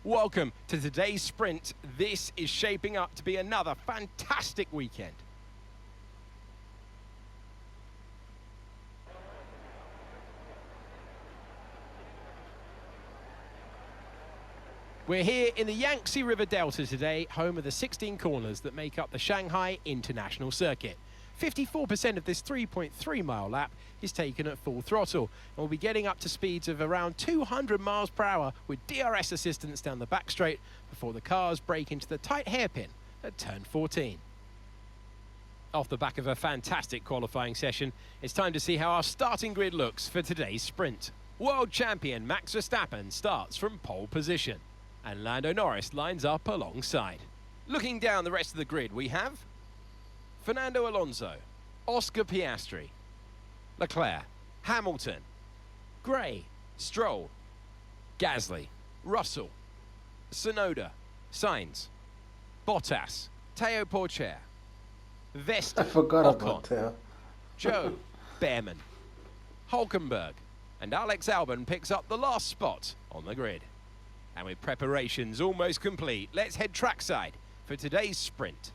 Welcome to today's sprint. This is shaping up to be another fantastic weekend. We're here in the Yangtze River Delta today, home of the 16 corners that make up the Shanghai International Circuit. 54% of this 3.3-mile lap is taken at full throttle, and we'll be getting up to speeds of around 200 miles per hour with DRS assistance down the back straight before the cars break into the tight hairpin at turn 14. Off the back of a fantastic qualifying session, it's time to see how our starting grid looks for today's sprint. World champion Max Verstappen starts from pole position, and Lando Norris lines up alongside. Looking down the rest of the grid, we have Fernando Alonso, Oscar Piastri, Leclerc, Hamilton, Gray, Stroll, Gasly, Russell, Tsunoda, Sainz, Bottas, Teo Porcher, Vesta, I forgot Ocon, about Teo. Joe, Behrman, Hulkenberg, and Alex Albon picks up the last spot on the grid. And with preparations almost complete, let's head trackside for today's sprint.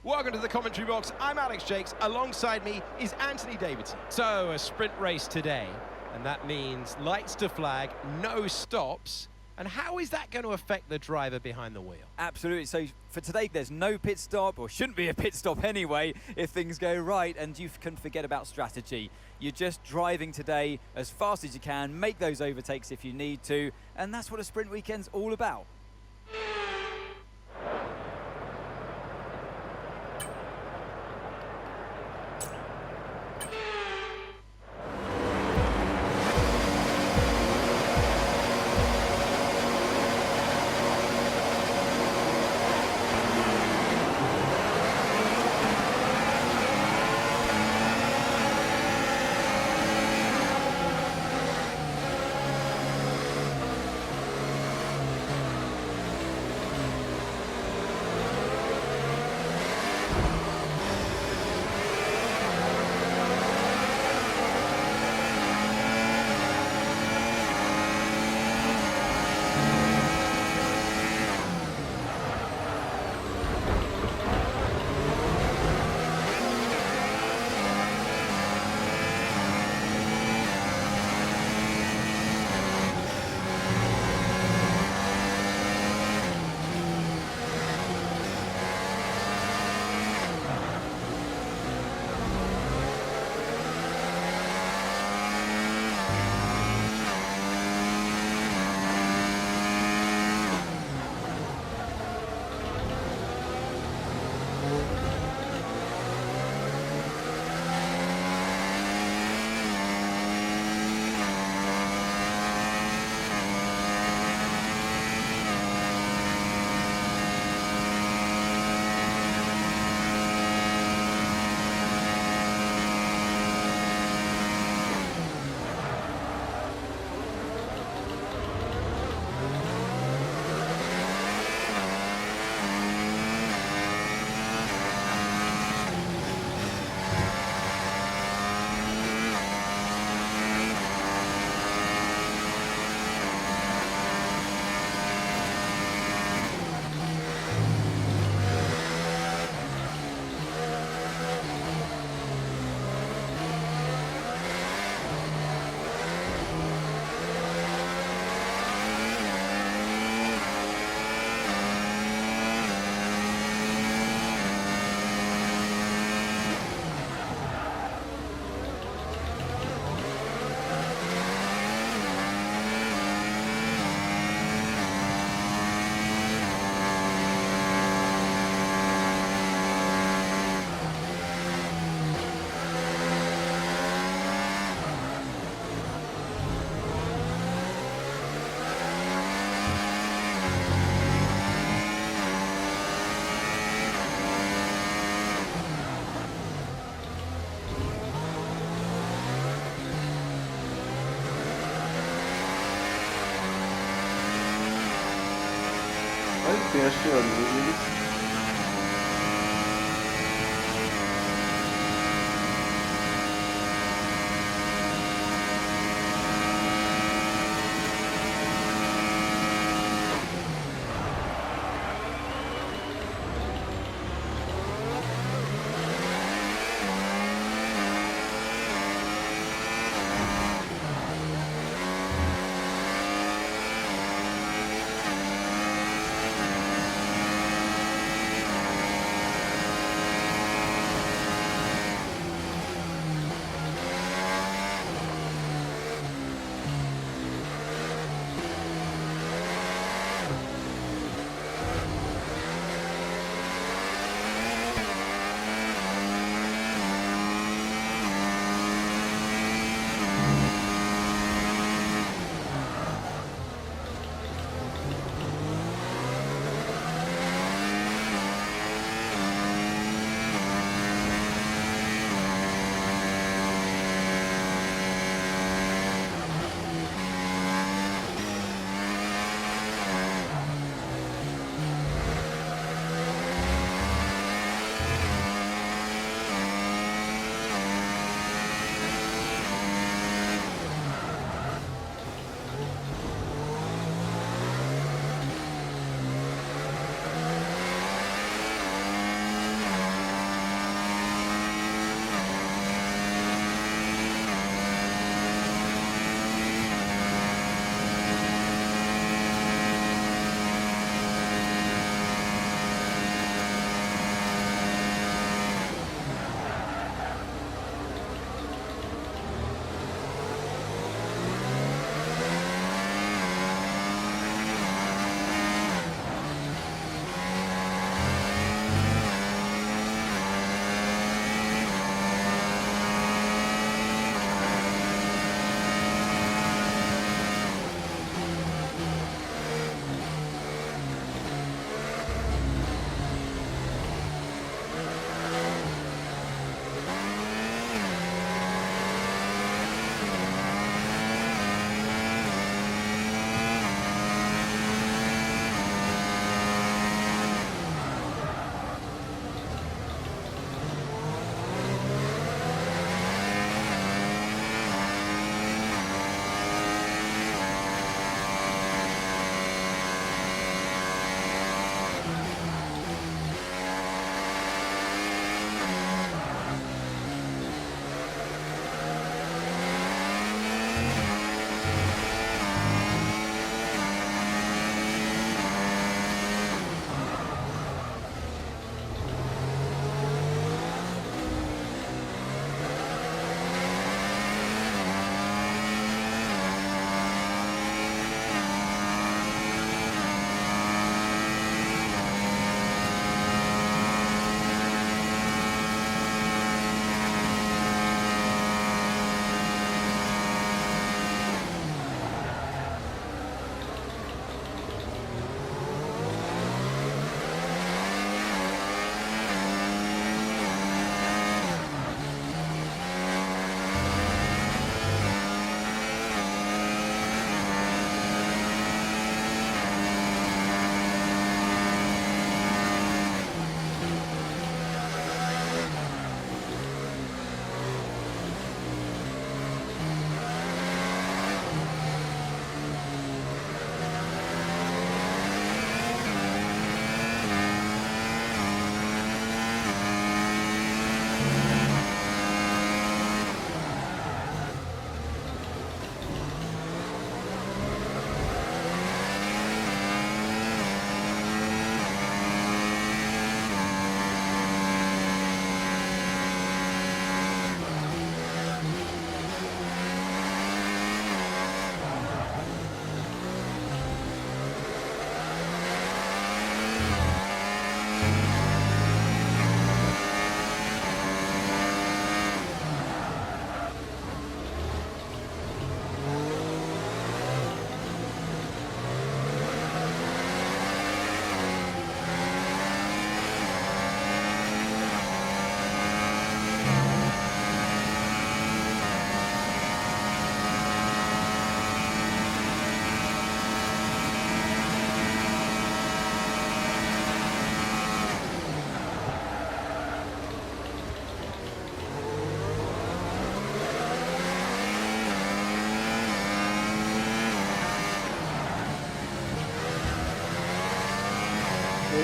Welcome to the commentary box. I'm Alex Jakes. Alongside me is Anthony Davidson. So, a sprint race today, and that means lights to flag, no stops. And how is that going to affect the driver behind the wheel? Absolutely. So for today, there's no pit stop, or shouldn't be a pit stop anyway, if things go right, and you can forget about strategy. You're just driving today as fast as you can, make those overtakes if you need to, and that's what a sprint weekend's all about. Piastri on the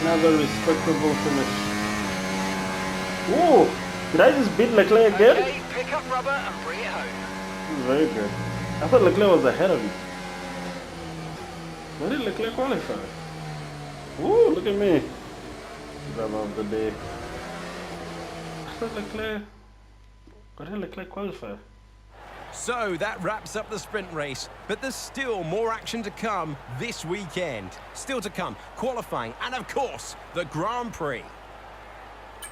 Another respectable finish. Ooh! Did I just beat Leclerc again? Okay, pick up rubber and bring it home. This is very good. I thought Leclerc was ahead of me. Where did Leclerc qualify? Ooh, look at me. Driver of the day. I thought Leclerc... Where did Leclerc qualify? So that wraps up the sprint race, but there's still more action to come this weekend. Still to come, qualifying, and of course, the Grand Prix.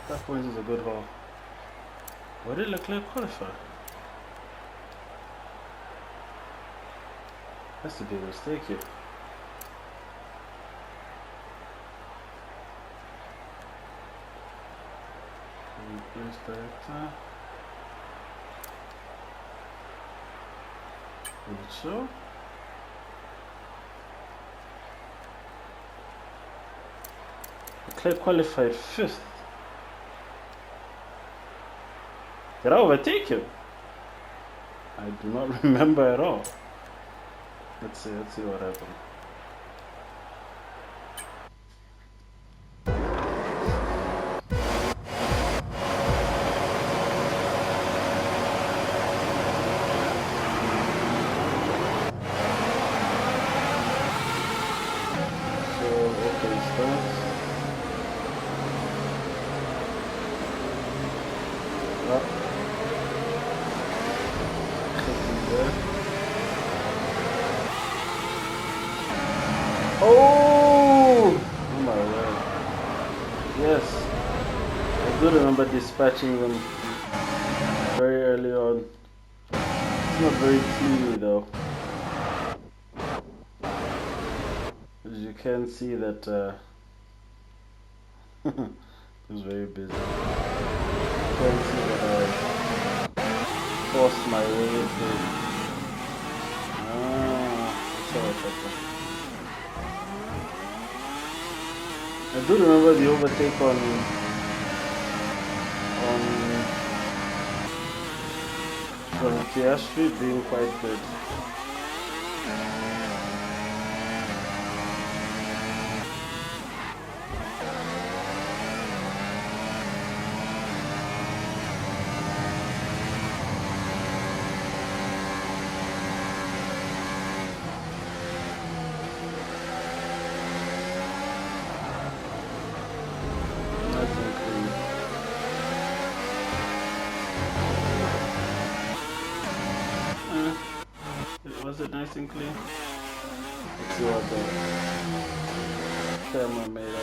That point is a good haul. Where did Leclerc qualify? Has to be a mistake here. Race director. Would it show? Leclerc qualified 5th. Did I overtake him? I do not remember at all. Let's see what happened. So, okay, starts. Up. There. Oh! Oh my word. Yes. I do remember dispatching them very early on. It's not very cleanly though. As you can see that it was very busy. You can see that I forced my way through. That's how it happened. I do remember the overtake on Piastri being quite good. Was it nice and clean? Let's see what the camera made of it.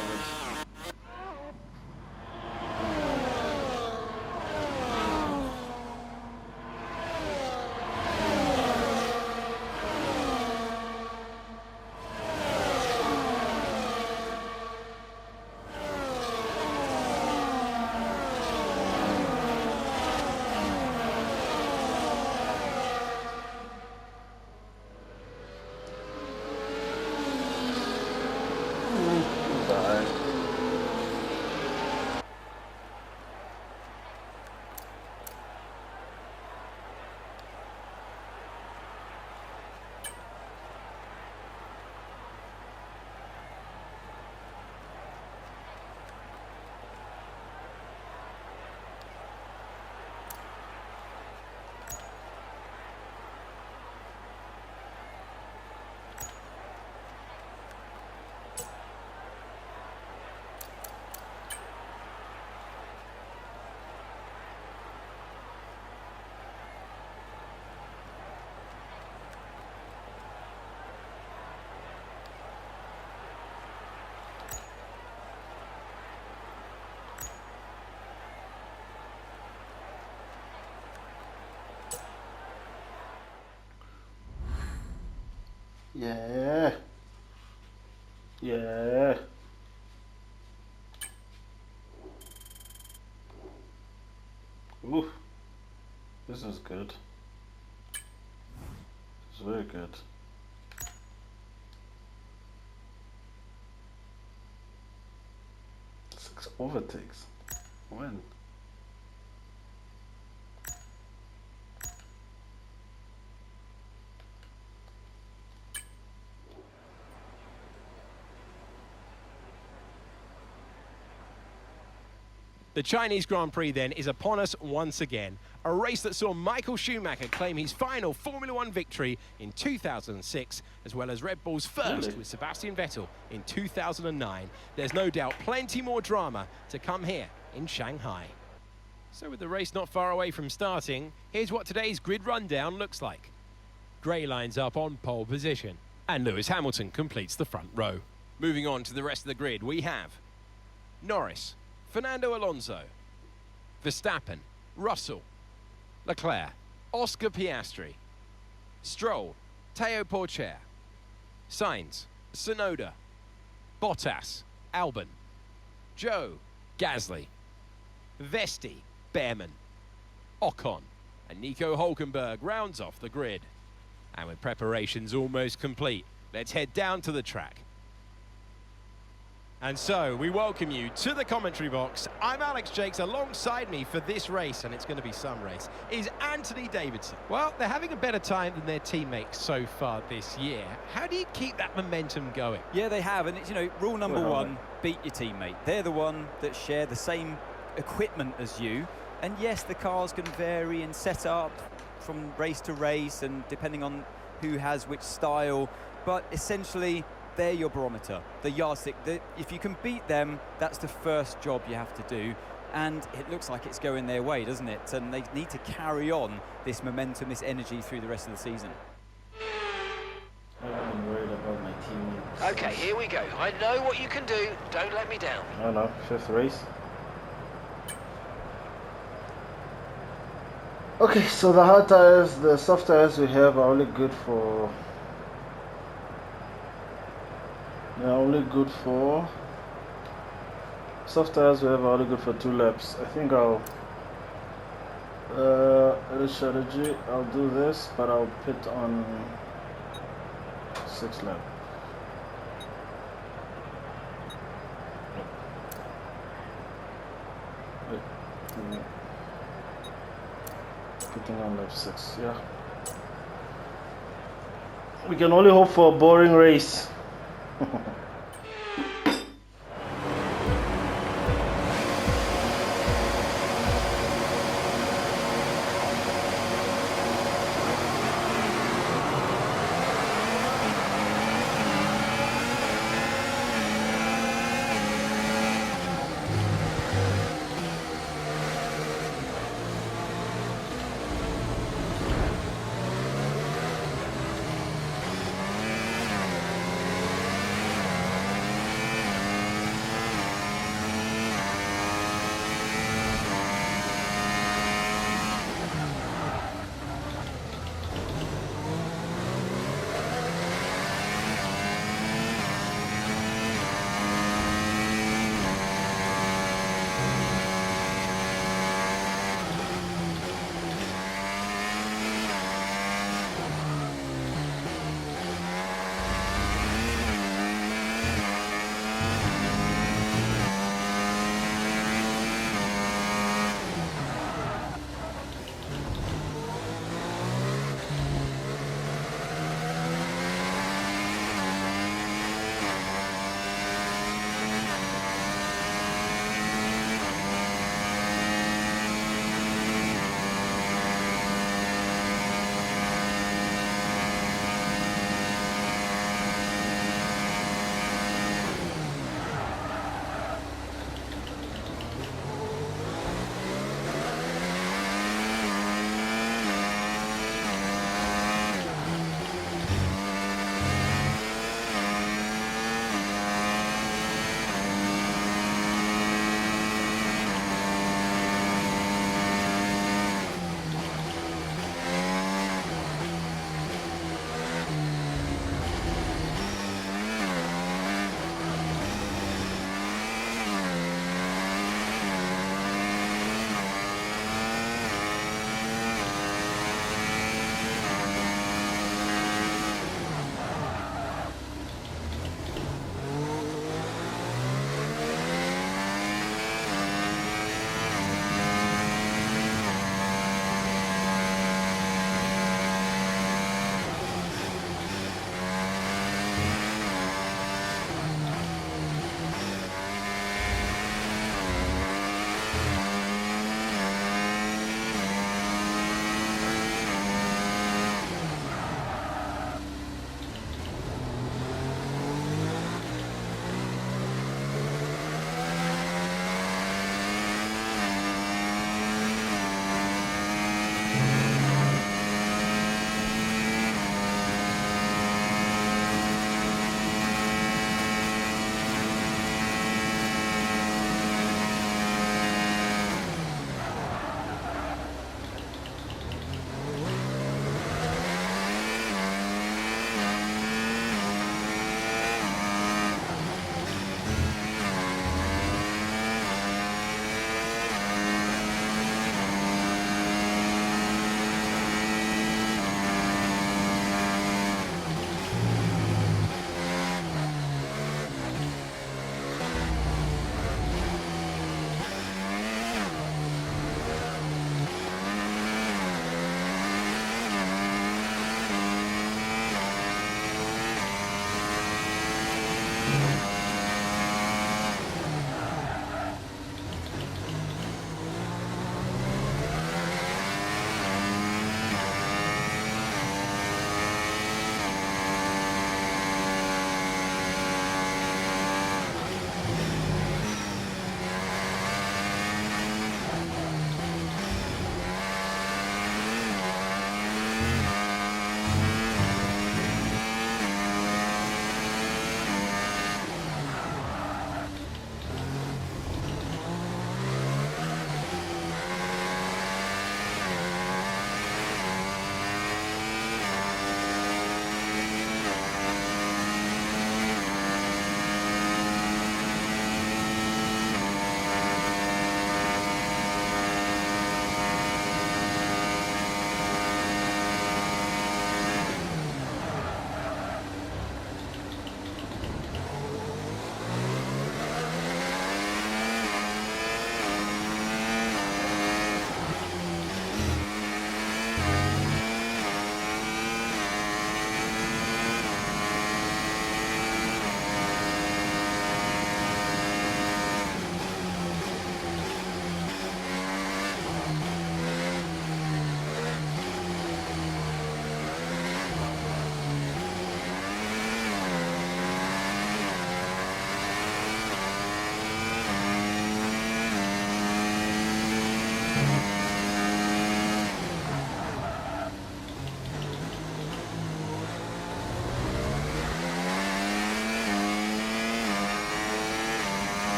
Yeah. Yeah. Ooh. This is good. It's very good. 6 overtakes. When? The Chinese Grand Prix then is upon us once again. A race that saw Michael Schumacher claim his final Formula One victory in 2006, as well as Red Bull's first with Sebastian Vettel in 2009. There's no doubt plenty more drama to come here in Shanghai. So with the race not far away from starting, here's what today's grid rundown looks like. Gray lines up on pole position, and Lewis Hamilton completes the front row. Moving on to the rest of the grid, we have Norris, Fernando Alonso, Verstappen, Russell, Leclerc, Oscar Piastri, Stroll, Teo Porcher, Sainz, Tsunoda, Bottas, Albon, Zhou, Gasly, Vesti, Behrman, Ocon, and Nico Hülkenberg rounds off the grid. And with preparations almost complete, let's head down to the track. And so, we welcome you to the commentary box. I'm Alex Jakes. Alongside me for this race, and it's going to be some race, is Anthony Davidson. Well, they're having a better time than their teammates so far this year. How do you keep that momentum going? Yeah, they have, and it's, you know, rule number one, beat your teammate. They're the one that share the same equipment as you. And yes, the cars can vary in setup from race to race and depending on who has which style, but essentially they're your barometer, the yardstick. If you can beat them, that's the first job you have to do. And it looks like it's going their way, doesn't it? And they need to carry on this momentum, this energy through the rest of the season. I'm worried about my teammates. Okay, here we go. I know what you can do. Don't let me down. I don't know, fifth race. Okay, so the hard tires, the soft tires we have are only good for... They're only good for... Soft tires we have are only good for 2 laps. I think I'll... strategy, I'll do this, but I'll pit on 6 lap. Pitting on lap 6, yeah. We can only hope for a boring race.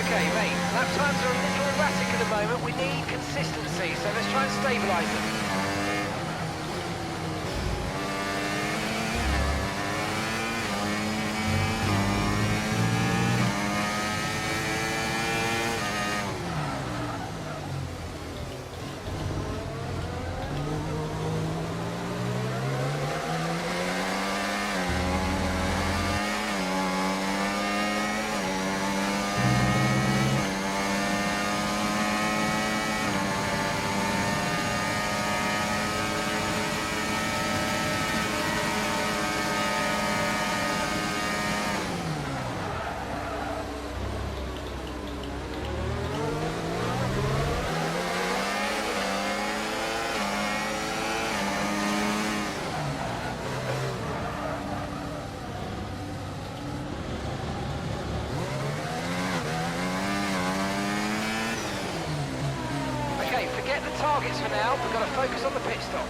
Okay, mate, lap times are a little erratic at the moment. We need consistency, so let's try and stabilise them. Okay, forget the targets for now. We've got to focus on the pit stop.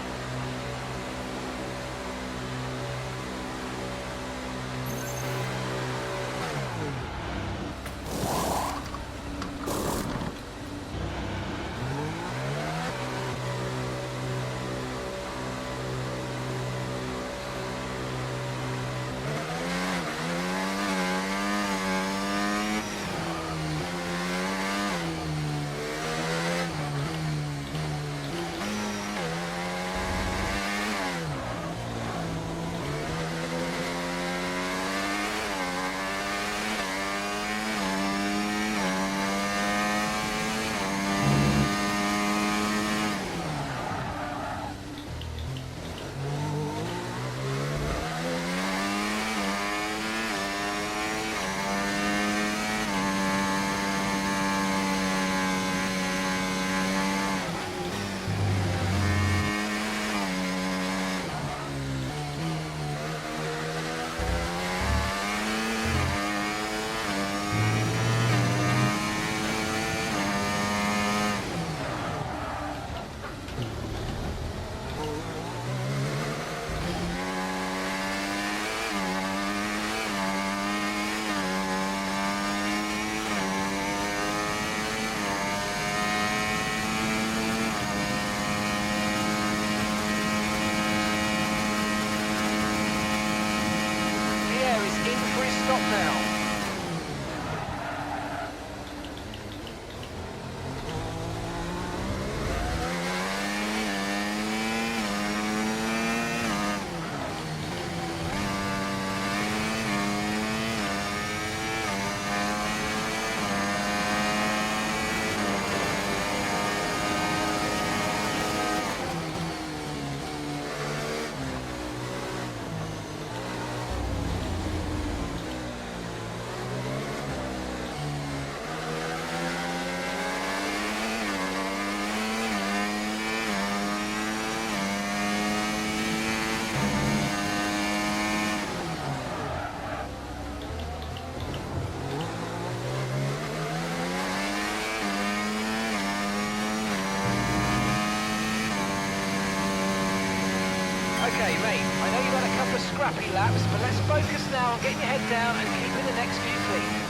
Okay, mate, I know you've had a couple of scrappy laps, but let's focus now on getting your head down and keeping the next few clean.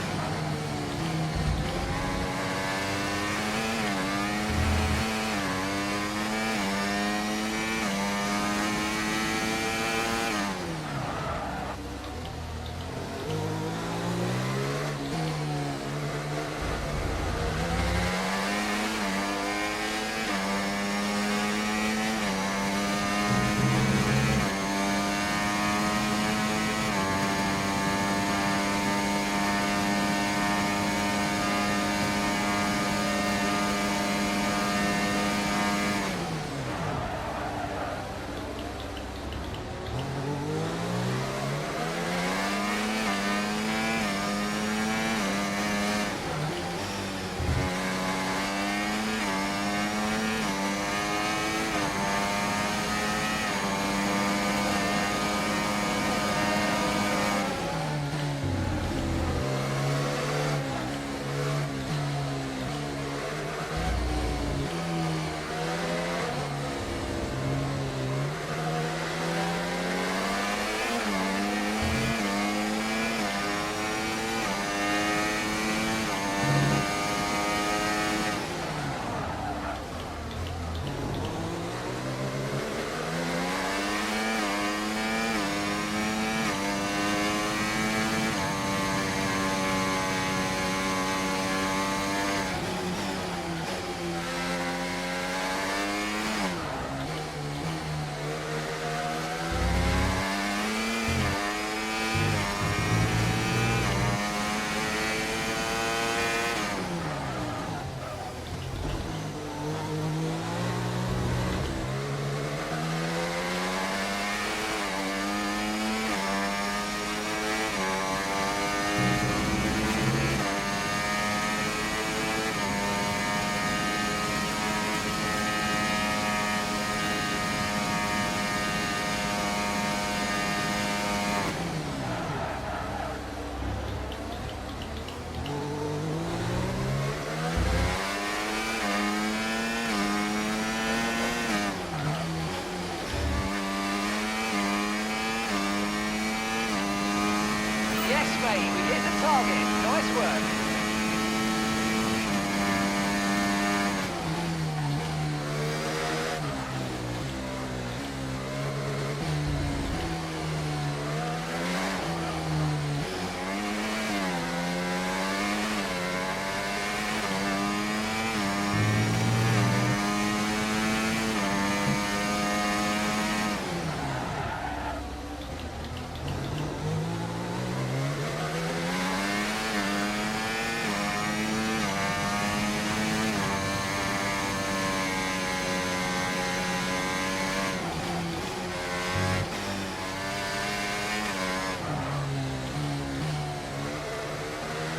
Yes, mate, we hit the target. Nice work.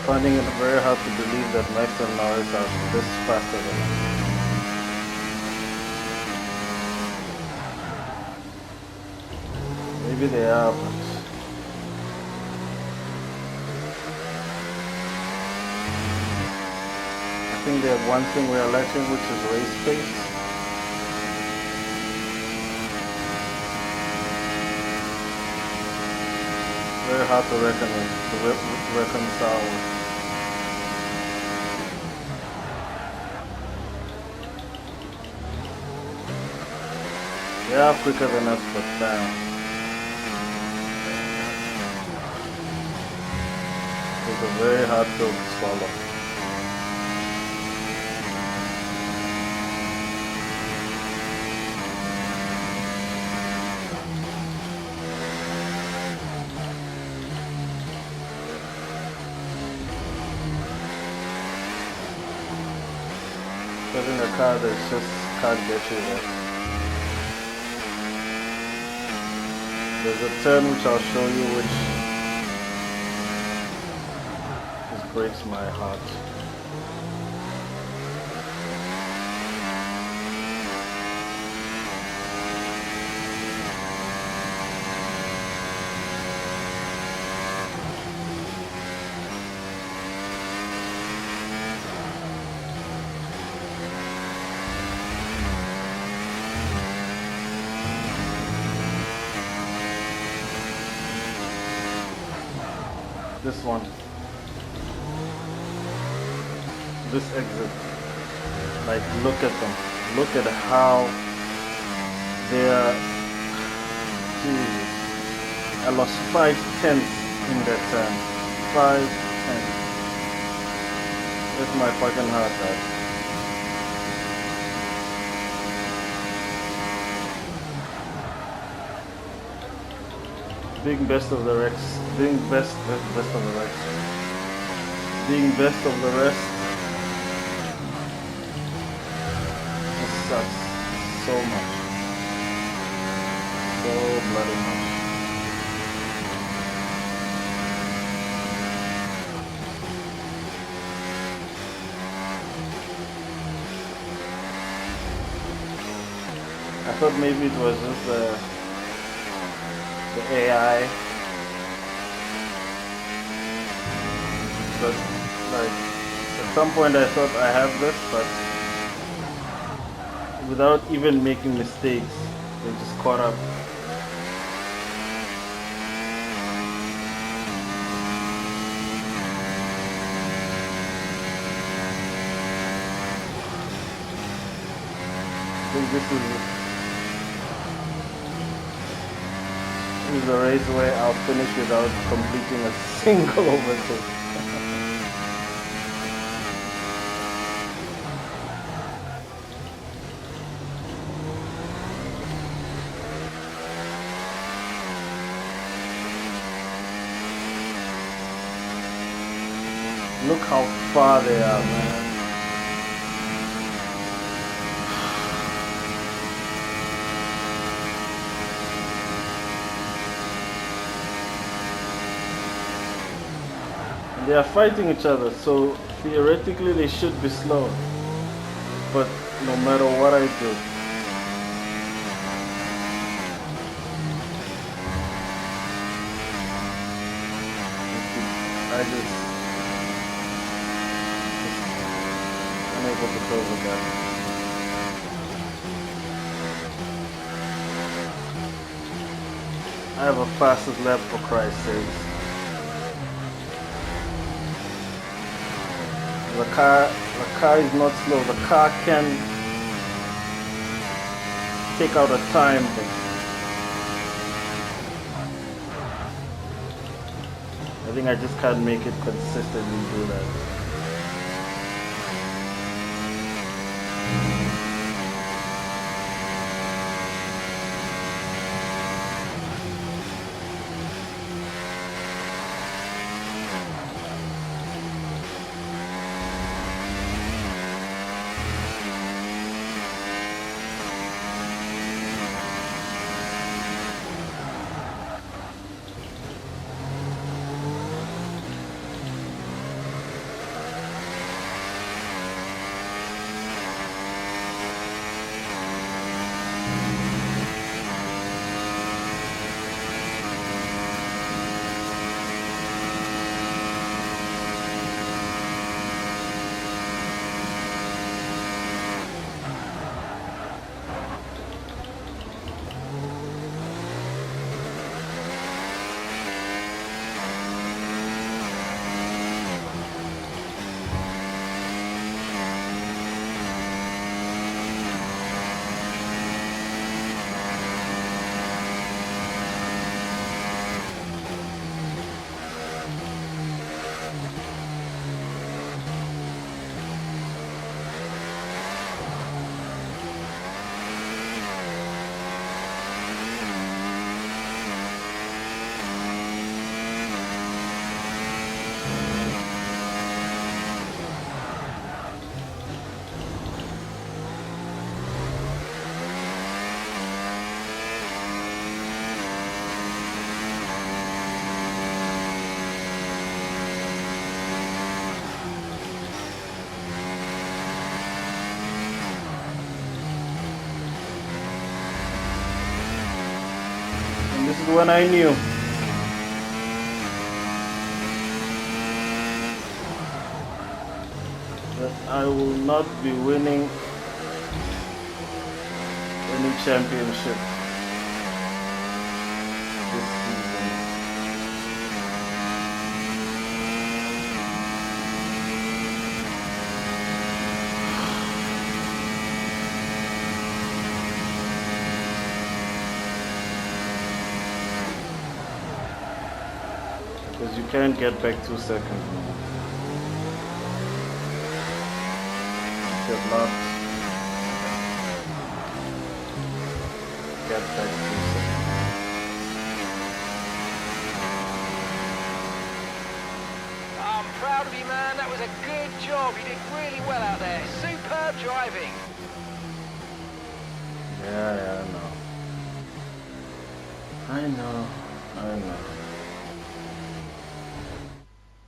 Finding it very hard to believe that Max and Norris are this faster than us. Maybe they are, but I think they have one thing we are lacking, which is race pace. Very hard to reckon with, to reconcile with. They are quicker than us, but damn. It's a very hard pill to swallow. Having a car that just can't get you there. There's a turn which I'll show you which just breaks my heart. this one. This exit. Like, look at them. Look at how they're... Jesus. I lost 5/10 in that time. 5/10. That's my fucking heart, guys. Being best of the rest. Being best of the rest. Being best of the rest. It sucks so much. So bloody much. I thought maybe it was just the AI, but like at some point I thought I have this, but without even making mistakes, they just caught up. I think this is a race where I'll finish without completing a single overtake. Look how far they are, man. They are fighting each other, so theoretically they should be slow. But no matter what I do, I just unable to close the gap. I have a fastest lap, for Christ's sake. The car is not slow. The car can take out a time, but I think I just can't make it consistently do that. This is when I knew that I will not be winning any championship this season. Because you can't get back 2 seconds now. Get locked. Get back 2 seconds. I'm proud of you, man. That was a good job. You did really well out there. Superb driving. Yeah, I know.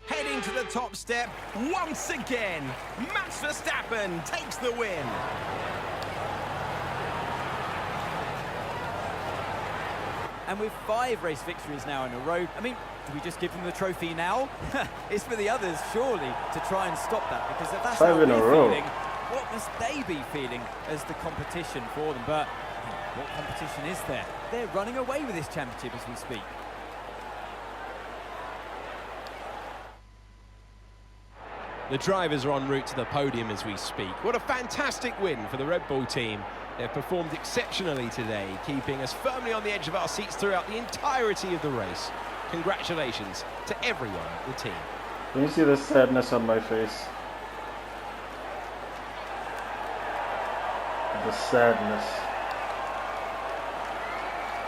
Heading to the top step once again. Max Verstappen takes the win. And with 5 race victories now in a row, I mean, do we just give them the trophy now? It's for the others, surely, to try and stop that, because if that's 5 how in a we're row. feeling, what must they be feeling as the competition for them? But what competition is there? They're running away with this championship as we speak. The drivers are en route to the podium as we speak. What a fantastic win for the Red Bull team. They've performed exceptionally today, keeping us firmly on the edge of our seats throughout the entirety of the race. Congratulations to everyone at the team. Can you see the sadness on my face? The sadness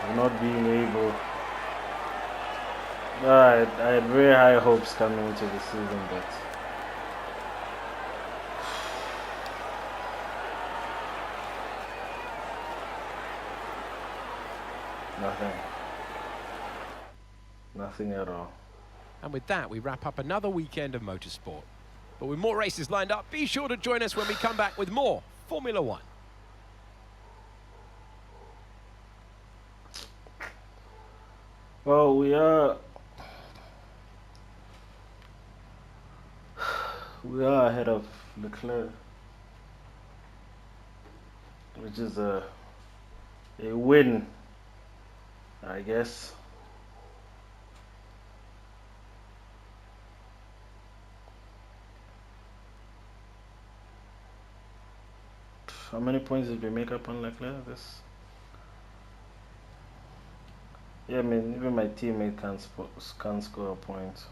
of not being able. I had very high hopes coming into the season, but nothing at all. And with that, we wrap up another weekend of motorsport. But with more races lined up, be sure to join us when we come back with more Formula One. Well, we are ahead of Leclerc, which is a win, I guess. How many points did we make up on Leclerc? Yeah, I mean, even my teammate can't score a point.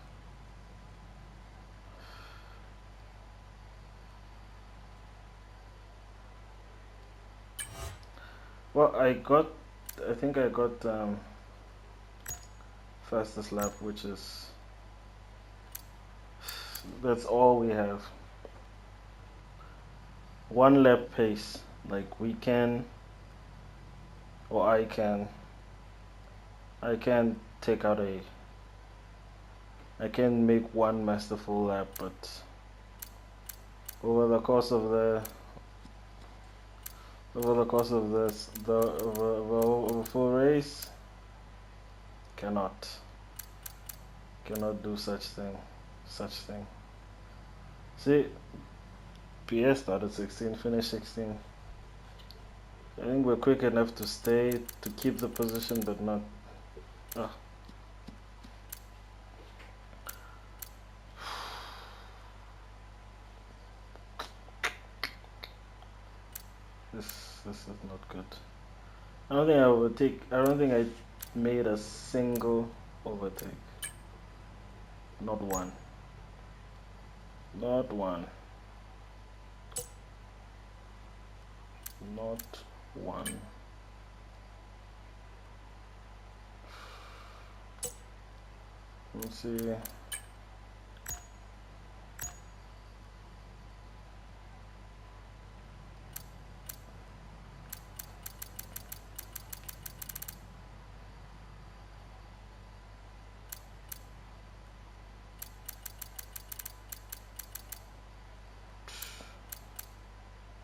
Well, I think I got fastest lap, which is, that's all we have. 1 lap pace, like we can, or I can take out I can make 1 masterful lap, but over the course of the full race, cannot do such thing. See, PS started 16, finished 16. I think we're quick enough to keep the position, but not. This is not good. I don't think I made a single overtake. Not one. Not one. Let's see.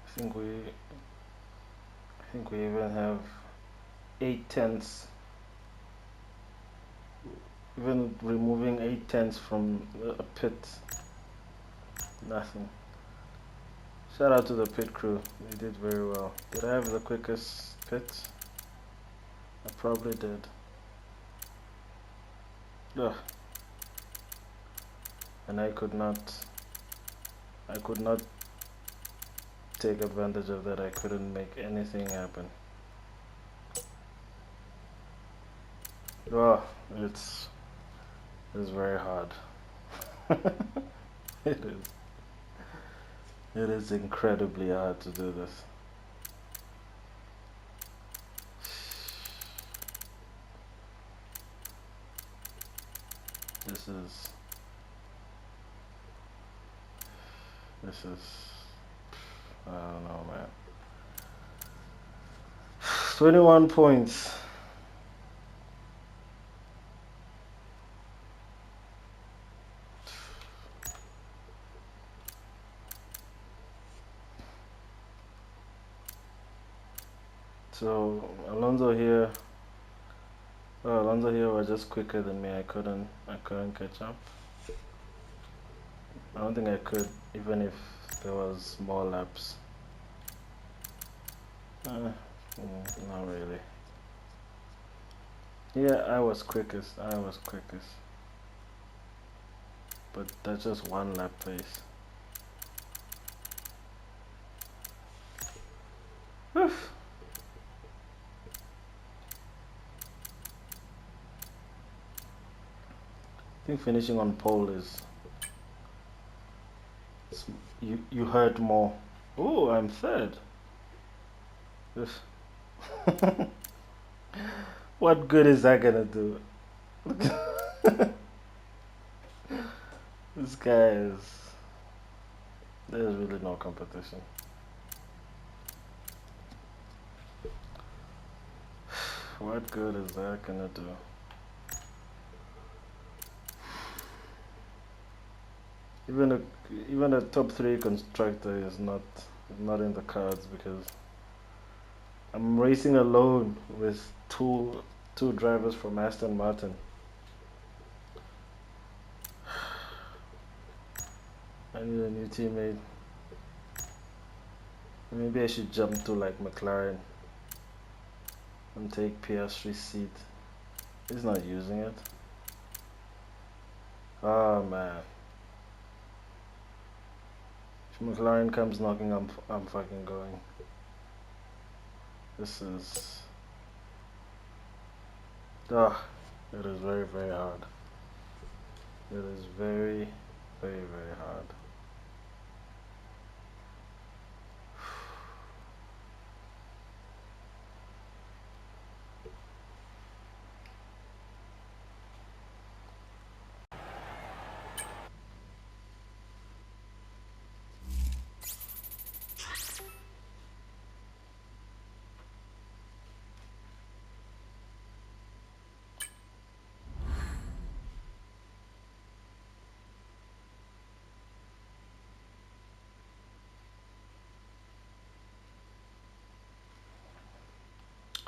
I think we even have 8/10. Even removing 8/10 from a pit, nothing. Shout out to the pit crew, they did very well. Did I have the quickest pit? I probably did. Ugh. And I could not take advantage of that. I couldn't make anything happen. Oh, It's very hard. It is. It is incredibly hard to do this. This is. I don't know, man. 21 points. So Alonso here was just quicker than me. I couldn't catch up. I don't think I could, even if there was more laps. Not really. Yeah, I was quickest. But that's just one lap pace. Oof. I think finishing on pole is you hurt more. Oh, I'm third. Oof. What good is that gonna do? This guy is. There's really no competition. What good is that gonna do? Even a top 3 constructor is not in the cards because I'm racing alone with two drivers from Aston Martin. I need a new teammate. Maybe I should jump to like McLaren and take Piastri's seat. He's not using it. Oh man. If McLaren comes knocking, I'm fucking going. This is it is very, very hard. It is very, very, very hard.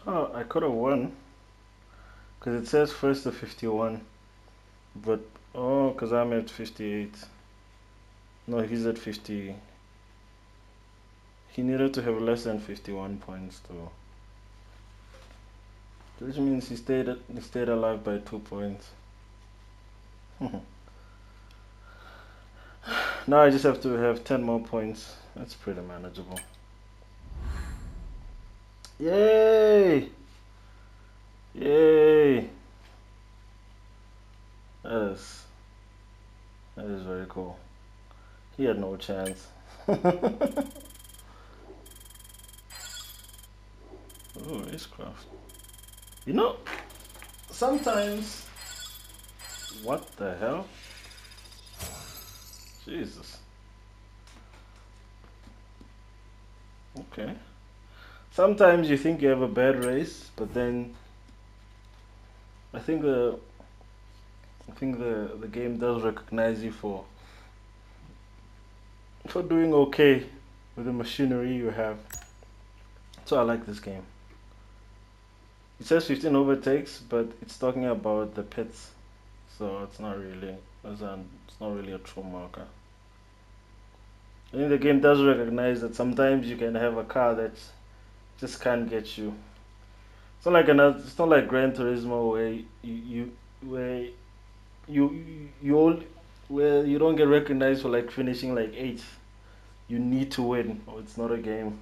Oh, I could have won. Because it says first to 51. But, oh, because I'm at 58. No, he's at 50. He needed to have less than 51 points to. Which means he stayed alive by 2 points. Now I just have to have 10 more points. That's pretty manageable. Yay! Yay! That is very cool. He had no chance. Oh, racecraft. You know, sometimes. What the hell? Jesus. Okay. Sometimes you think you have a bad race, but then I think the game does recognize you for doing okay with the machinery you have. So I like this game. It says 15 overtakes, but it's talking about the pits, so it's not really a true marker. I think the game does recognize that sometimes you can have a car that just can't get you. It's not like it's not like Gran Turismo where you don't get recognized for like finishing like 8th. You need to win, or it's not a game.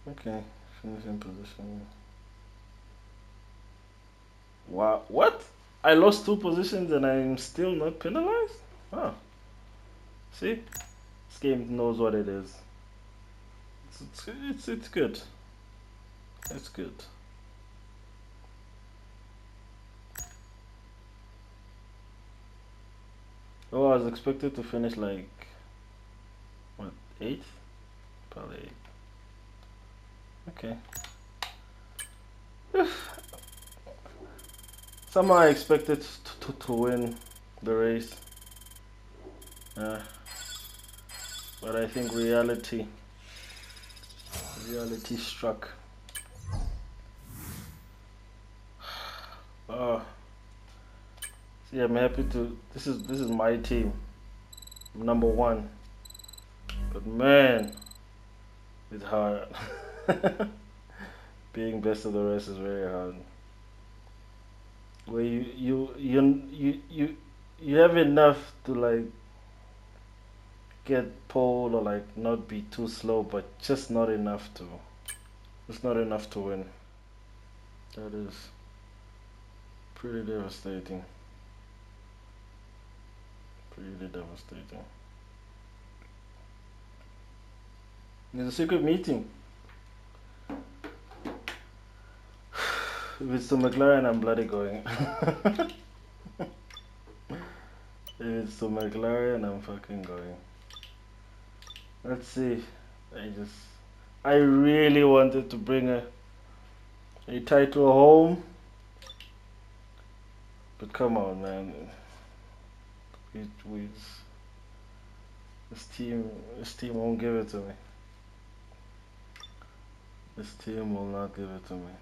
Okay, finishing position. Wow, what? I lost 2 positions and I'm still not penalized? Oh. See? This game knows what it is. It's good. It's good. Oh, I was expected to finish like, what, 8th? Probably 8th. Okay. Somehow I expected to win the race. But I think reality struck. Oh. See, I'm happy to. This is my team. I'm number 1. But man, it's hard. Being best of the rest is very hard. Where you have enough to like get pole or like not be too slow, but just not enough to. It's not enough to win. That is pretty devastating. Pretty devastating. There's a secret meeting. If it's to McLaren, I'm bloody going. If it's to McLaren, I'm fucking going. Let's see. I really wanted to bring a title home. But come on, man. This team won't give it to me. This team will not give it to me.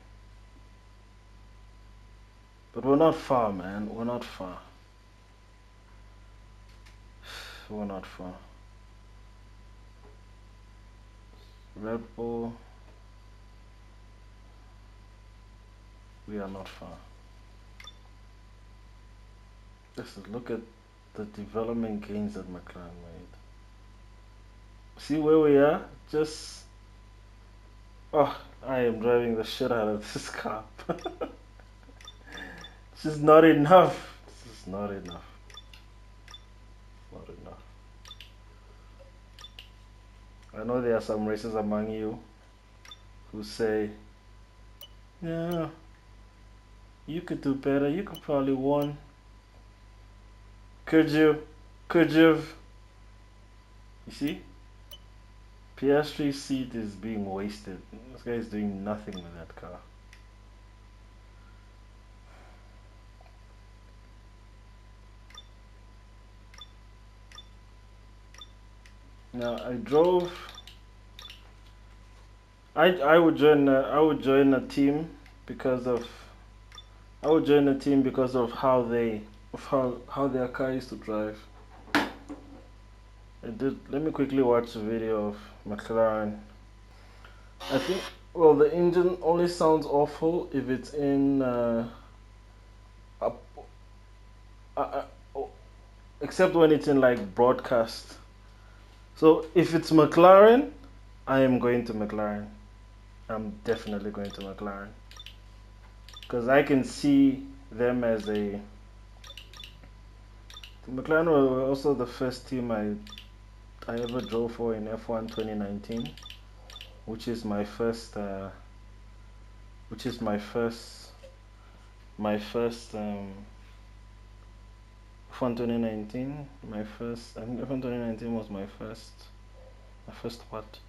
But we're not far, man. We're not far. We're not far. Red Bull. We are not far. Just look at the development gains that McLaren made. See where we are? Just... Oh, I am driving the shit out of this car. It's just not enough. It's just not enough. Not enough. I know there are some racers among you who say, yeah, you could do better, you could probably win. Could you? Could you've? You see? Piastri's seat is being wasted. This guy is doing nothing with that car. Now I drove. I would join a team because of how their car is to drive. Let me quickly watch a video of McLaren. I think, well, the engine only sounds awful if it's in except when it's in like broadcast. So if it's McLaren, I am going to McLaren. I'm definitely going to McLaren because I can see them as a. McLaren were also the first team I ever drove for in F1 2019, which is my first F1 2019. My first, I think F1 2019 was my first what?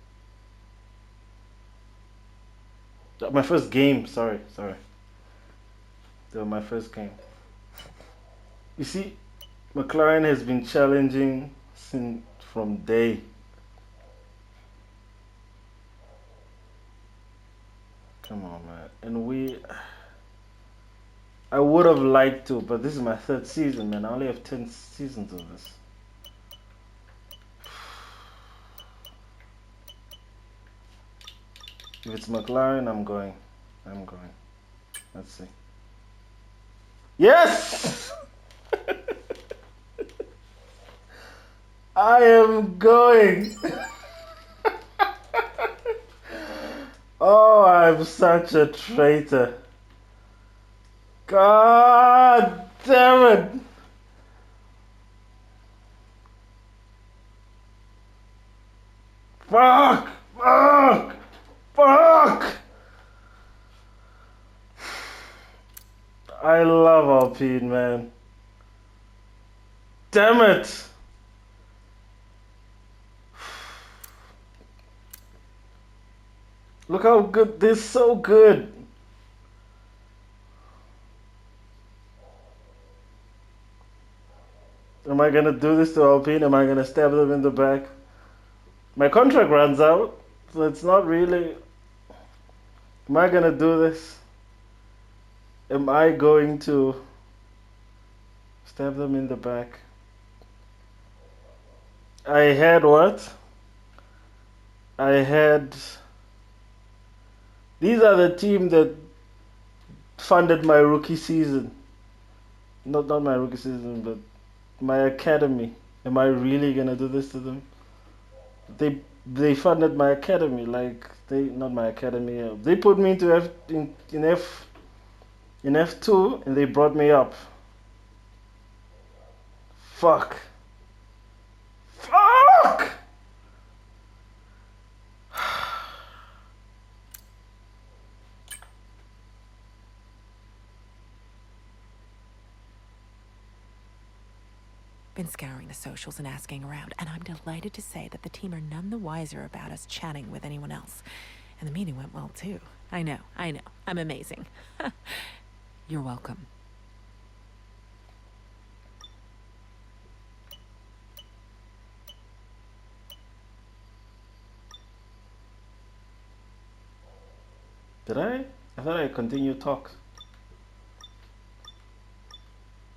My first game, sorry. They were my first game. You see, McLaren has been challenging from day. Come on, man. And I would have liked to, but this is my 3rd season, man. I only have 10 seasons of this. If it's McLaren, I'm going. Let's see. Yes! I am going. Oh, I'm such a traitor. God Damn it! Fuck! Fuck! Fuck! I love Alpine, man. Damn it! Look how good, they're so good. Am I gonna do this to Alpine? Am I gonna stab them in the back? My contract runs out, so it's not really. Am I gonna do this? Am I going to stab them in the back? I had what? I had. These are the team that funded my rookie season. Not my rookie season, but my academy. Am I really gonna do this to them? They funded my academy, like they not my academy. They put me into in F2 and they brought me up. Fuck. Fuck. Been scouring the socials and asking around, and I'm delighted to say that the team are none the wiser about us chatting with anyone else. And the meeting went well, too. I know. I'm amazing. You're welcome. Did I? I thought I continued talks.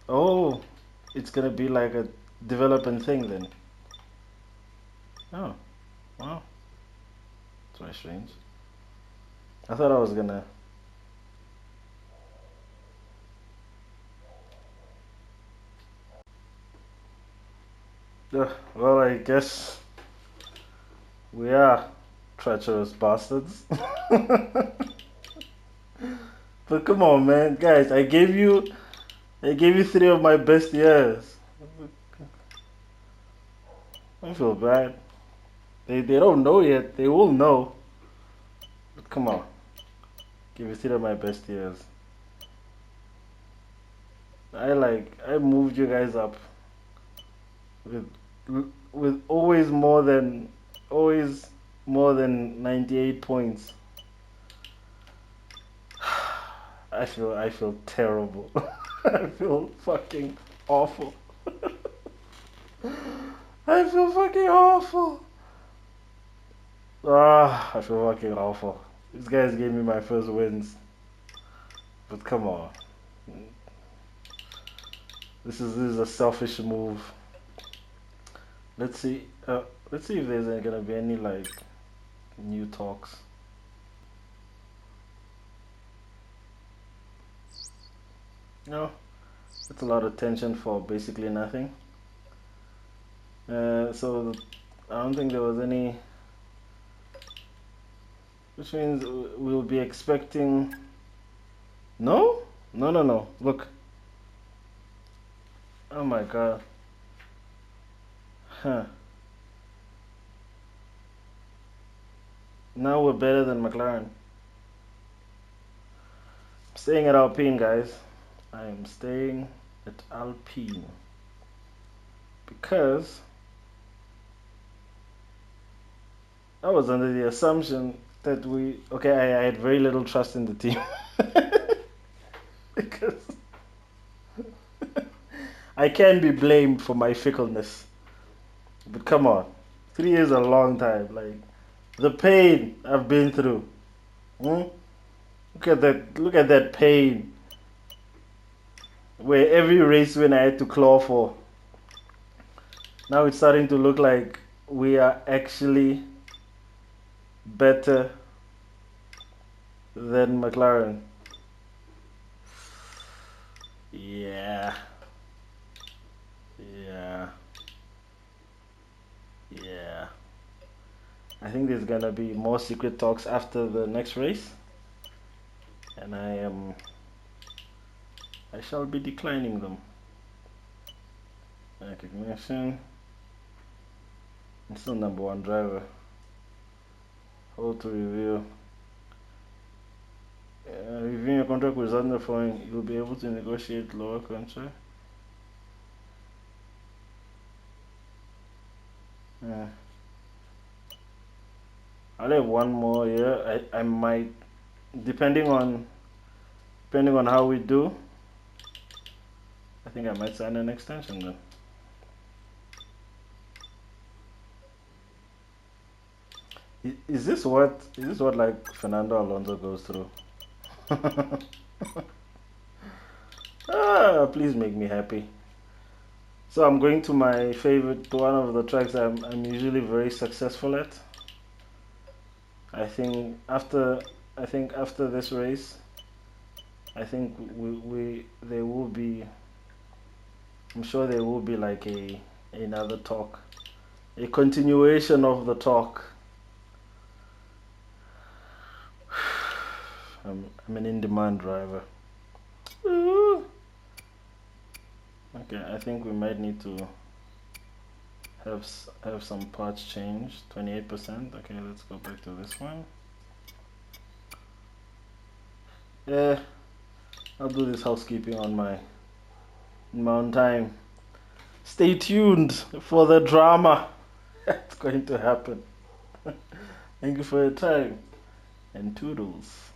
Oh, it's gonna be like a developing thing then. Oh, wow. That's very strange. I thought I was gonna. Well, I guess we are treacherous bastards. But come on, man, guys, I gave you 3 of my best years. I feel bad. They don't know yet. They will know. But come on, give you 3 of my best years. I moved you guys up with always more than 98 points. I feel terrible. I feel fucking awful. I feel fucking awful. I feel fucking awful. These guys gave me my first wins. But come on. This is a selfish move. Let's see if there's gonna be any like new talks. No, that's a lot of tension for basically nothing. So I don't think there was any, which means we'll be expecting. No. Look. Oh my god. Huh. Now we're better than McLaren. I'm staying at Alpine, guys. I am staying at Alpine because I was under the assumption that I had very little trust in the team because I can be blamed for my fickleness. But come on, 3 years is a long time. Like the pain I've been through. Look at that pain. Where every race win I had to claw for. Now it's starting to look like we are actually better than McLaren. Yeah. I think there's gonna be more secret talks after the next race, and I am I shall be declining them. Recognition. I'm still number one driver. Hold to review. Reviewing your contract with Zandner following, you'll be able to negotiate lower contract. I'll have one more year. I might, depending on how we do, I think I might sign an extension then. Is this what like Fernando Alonso goes through? Please make me happy. So I'm going to my favorite, one of the tracks I'm usually very successful at. I think after this race, I think there will be, I'm sure there will be like another talk, a continuation of the talk. I'm an in-demand driver. Ooh. Okay, I think we might need to have some parts changed. 28%. Okay, let's go back to this one. Yeah, I'll do this housekeeping on my own time. Stay tuned for the drama. It's going to happen. Thank you for your time and toodles.